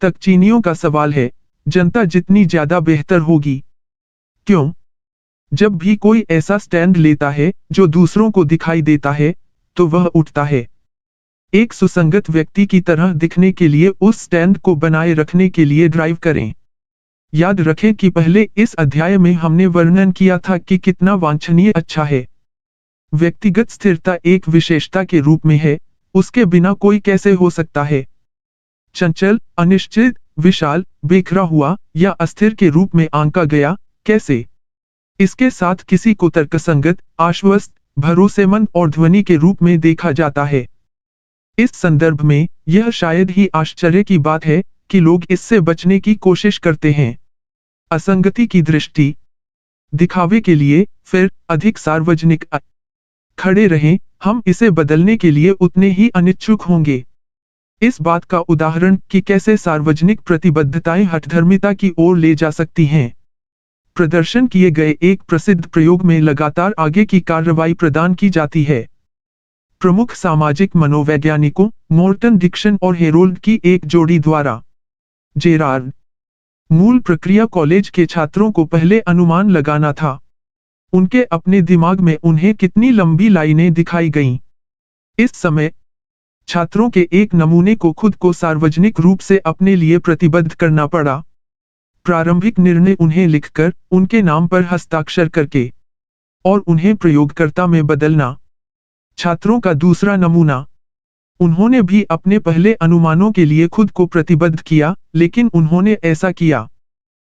तक चीनियों का सवाल है, जनता जितनी ज्यादा बेहतर होगी। क्यों? जब भी कोई ऐसा स्टैंड लेता है जो दूसरों को दिखाई देता है, तो वह उठता है। एक सुसंगत व्यक्ति की तरह दिखने के लिए उस स्टैंड को बनाए रखने के लिए ड्राइव करें। याद रखें कि पहले इस अध्याय में हमने वर्णन किया था कि कितना वांछनीय अच्छा है। व्यक्तिगत स्थिरता एक विशेषता के रूप में है, उसके बिना कोई कैसे हो सकता है। चंचल, अनिश्चित, विशाल, बिखरा हुआ या अस्थिर के रूप में आंका गया, कैसे? इसके साथ किसी को तर्कसंगत, आश्वस्त, भरोसेमंद और ध्वनि के रूप में देखा जाता है। इस संदर्भ में यह शायद ही आश्चर्य की बात है कि लोग इससे बचने की कोशिश करते हैं। असंगति की दृष्टि, दिखावे के लिए, फिर अधिक सार्वजनिक खड़े रहें, हम इसे बदलने के लिए उतने ही अनिच्छुक होंगे। इस बात का उदाहरण कि कैसे सार्वजनिक प्रतिबद्धताएं हठधर्मिता की ओर ले जा सकती हैं। प्रदर्शन किए गए एक प्रसिद्ध प्रयोग में लगातार आगे की कार्रवाई प्रदान की जाती है। प्रमुख सामाजिक मनोवैज्ञानिकों मोर्टन डिक्सन और हेरोल्ड की एक जोड़ी द्वारा। जेरार्ड। मूल प्रक्रिया कॉलेज के छात्रों को पहले अनुमान लगाना था। उनके अपने दिमाग में उन्हें कितनी लंबी लाइनें दिखाई गईं। इस समय छात्रों के एक नमूने को खुद को सार्वजनिक रूप से अपने लिए प्रतिबद्ध करना पड़ा। प्रारंभिक निर्णय उन्हें लिखकर, उनके नाम पर हस्ताक्षर करके, और उन्हें प्रयोगकर्ता में बदलना। छात्रों का दूसरा नमूना। उन्होंने भी अपने पहले अनुमानों के लिए खुद को प्रतिबद्ध किया, लेकिन उन्होंने ऐसा किया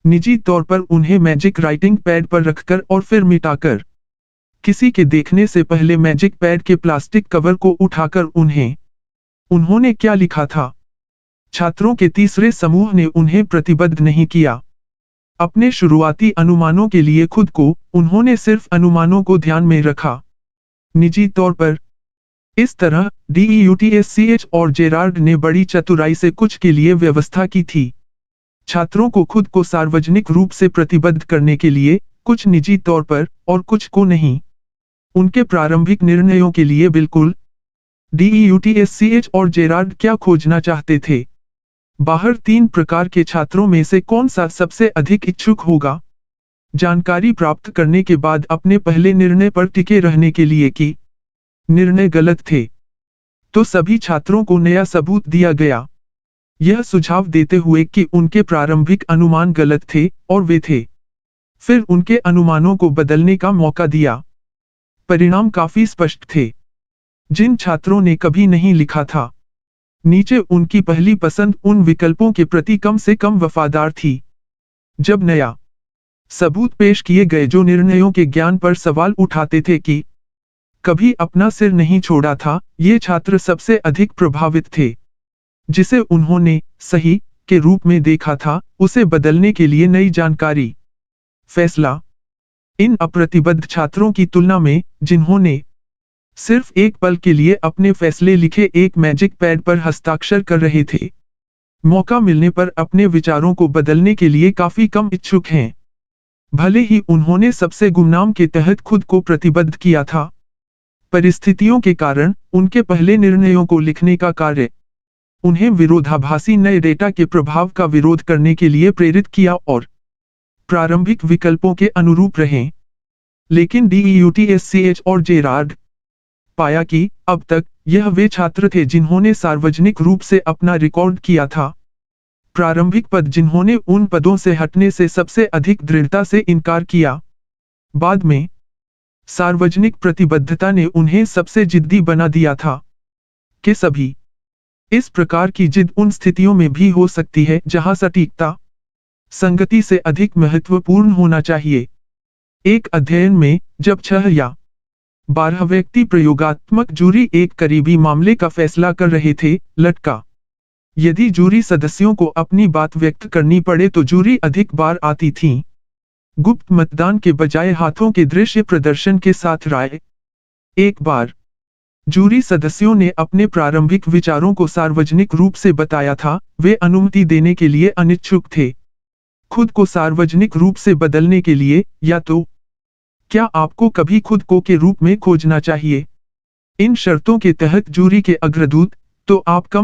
निजी तौर पर उन्हें मैजिक राइटिंग पैड पर रखकर और फिर मिटाकर। किसी के देखने से पहले मैजिक पैड के प्लास्टिक कवर को उठाकर उन्होंने क्या लिखा था? छात्रों के तीसरे समूह ने उन्हें प्रतिबद्ध नहीं किया। अपने शुरुआती अनुमानों के लिए खुद को, उन्होंने सिर्फ अनुमानों को ध्यान में रखा। निजी तौर पर। इस तरह DEUTSCH और जेरार्ड ने बड़ी चतुराई से कुछ के लिए व्यवस्था की थी। छात्रों को खुद को सार्वजनिक रूप से प्रतिबद्ध करने के लिए, कुछ निजी तौर पर और कुछ को नहीं। उनके प्रारंभिक निर्णयों के लिए बिल्कुल। DEUTSCH और जेरार्ड क्या खोजना चाहते थे? बाहर 3 प्रकार के छात्रों में से कौन सा सबसे अधिक इच्छुक होगा? जानकारी प्राप्त करने के बाद अपने पहले निर्णय पर टिके रहने के लिए कि निर्णय गलत थे, तो सभी छात्रों को नया सबूत दिया गया, यह सुझाव देते हुए कि उनके प्रारंभिक अनुमान गलत थे और वे थे। फिर उनके अनुमानों को बदलने का मौका दिया। परिणाम काफी स्पष्ट थे। जिन छात्रों ने कभी नहीं लिखा था, नीचे उनकी पहली पसंद उन विकल्पों के प्रति कम से कम वफादार थी। जब नया सबूत पेश किए गए जो निर्णयों के ज्ञान पर सवाल उठाते थे कि कभी अपना सिर नहीं छोड़ा था, ये छात्र सबसे अधिक प्रभावित थे। जिसे उन्होंने सही के रूप में देखा था, उसे बदलने के लिए नई जानकारी। फैसला। इन अप्रतिबद्ध छात्रों की तुलना में, जिन्होंने सिर्फ एक पल के लिए अपने फैसले लिखे एक मैजिक पैड पर हस्ताक्षर कर रहे थे, मौका मिलने पर अपने विचारों को बदलने के लिए काफी कम इच्छुक हैं। भले ही उन्होंने सबसे गुमनाम के तहत खुद को प्रतिबद्ध किया था, परिस्थितियों के कारण उनके पहले निर्णयों को लिखने का कार्य उन्हें विरोधाभासी नए डेटा के प्रभाव का विरोध करने के लिए प्रेरित किया और प्रारंभिक विकल्पों के अनुरूप रहें। लेकिन DEUTSCH और जेरार्ड पाया कि अब तक यह वे छात्र थे जिन्होंने सार्वजनिक रूप से अपना रिकॉर्ड किया था। प्रारंभिक पद जिन्होंने उन पदों से हटने से सबसे अधिक दृढ़ता से इनकार किया। बाद में सार्वजनिक प्रतिबद्धता ने उन्हें सबसे जिद्दी बना दिया था कि सभी। इस प्रकार की जिद उन स्थितियों में भी हो सकती है जहां सटीकता संगति से अधिक महत्वपूर्ण होना चाहिए। एक अध्ययन में जब 6 या 12 व्यक्ति प्रयोगात्मक जूरी एक करीबी मामले का फैसला कर रहे थे, लटका। यदि जूरी सदस्यों को अपनी बात व्यक्त करनी पड़े तो जूरी अधिक बार आती थी। गुप्त मतदान के बजाय हाथों के दृश्य प्रदर्शन के साथ राय। एक बार जूरी सदस्यों ने अपने प्रारंभिक विचारों को सार्वजनिक रूप से बताया था, वे अनुमति देने के लिए अनिच्छुक थे। खुद को सार्वजनिक रूप से बदलने के लिए, या तो क्या आपको कभी खुद को के रूप में खोजना चाहिए? इन शर्तों के तहत जूरी के अग्रदूत, तो आप कम